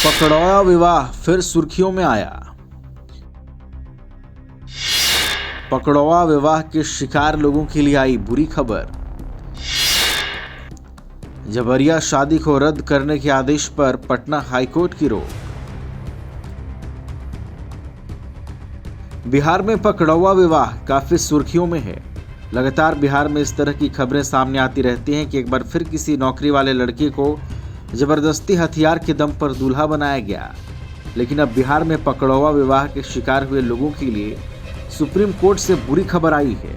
पकड़ौआ विवाह फिर सुर्खियों में आया। पकड़ौआ विवाह के शिकार लोगों के लिए आई बुरी खबर। जबरिया शादी को रद्द करने के आदेश पर पटना हाईकोर्ट की रोक। बिहार में पकड़ौआ विवाह काफी सुर्खियों में है। लगातार बिहार में इस तरह की खबरें सामने आती रहती हैं कि एक बार फिर किसी नौकरी वाले लड़के को जबरदस्ती हथियार के दम पर दूल्हा बनाया गया। लेकिन अब बिहार में पकड़ौआ विवाह के शिकार हुए लोगों के लिए सुप्रीम कोर्ट से बुरी खबर आई है।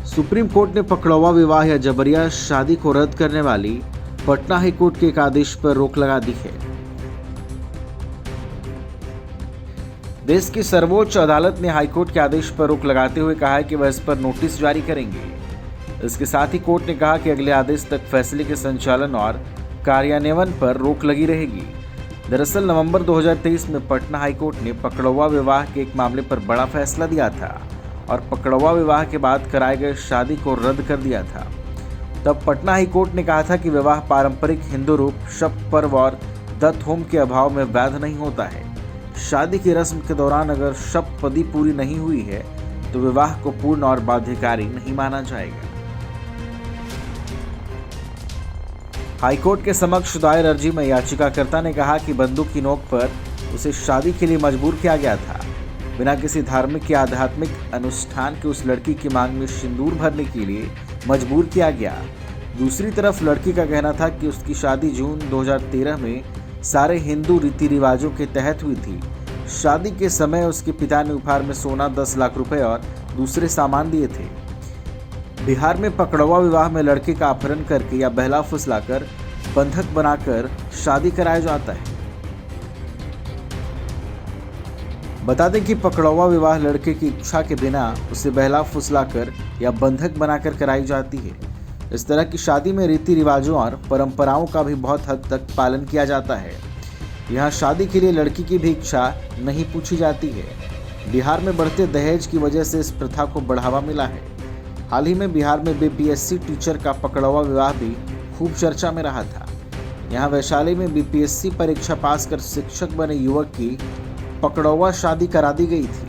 सुप्रीम कोर्ट ने पकड़ौआ विवाह या जबरिया शादी को रद्द करने वाली पटना हाई कोर्ट के एक आदेश पर रोक लगा दी है। देश की सर्वोच्च अदालत ने हाईकोर्ट के आदेश पर रोक लगाते हुए कहा है कि वह इस पर नोटिस जारी करेंगे। इसके साथ ही कोर्ट ने कहा कि अगले आदेश तक फैसले के संचालन और कार्यान्वयन पर रोक लगी रहेगी। दरअसल नवंबर 2023 में पटना हाईकोर्ट ने पकड़ौआ विवाह के एक मामले पर बड़ा फैसला दिया था और पकड़ौआ विवाह के बाद कराए गए शादी को रद्द कर दिया था। तब पटना हाईकोर्ट ने कहा था कि विवाह पारंपरिक हिंदू रूप, शब पर्व और दत्त होम के अभाव में वैध नहीं होता है। शादी की रस्म के दौरान अगर शपथविधि पूरी नहीं हुई है तो विवाह को पूर्ण और बाध्यकारी नहीं माना जाएगा। हाईकोर्ट के समक्ष दायर अर्जी में याचिकाकर्ता ने कहा कि बंदूक की नोक पर उसे शादी के लिए मजबूर किया गया था। बिना किसी धार्मिक या आध्यात्मिक अनुष्ठान के उस लड़की की मांग में सिंदूर भरने के लिए मजबूर किया गया। दूसरी तरफ लड़की का कहना था कि उसकी शादी जून 2013 में सारे हिंदू रीति रिवाजों के तहत हुई थी। शादी के समय उसके पिता ने उपहार में सोना 10 लाख रुपए और दूसरे सामान दिए थे। बिहार में पकड़ौआ विवाह में लड़के का अपहरण करके या बहला फुसलाकर बंधक बनाकर शादी कराया जाता है। बता दें कि पकड़ौआ विवाह लड़के की इच्छा के बिना उसे बहला फुसलाकर या बंधक बनाकर कराई जाती है। इस तरह की शादी में रीति रिवाजों और परंपराओं का भी बहुत हद तक पालन किया जाता है। यहाँ शादी के लिए लड़की की भी इच्छा नहीं पूछी जाती है। बिहार में बढ़ते दहेज की वजह से इस प्रथा को बढ़ावा मिला है। हाल ही में बिहार में बीपीएससी टीचर का पकड़ौआ विवाह भी खूब चर्चा में रहा था। यहाँ वैशाली में बीपीएससी परीक्षा पास कर शिक्षक बने युवक की पकड़ौआ शादी करा दी गई थी।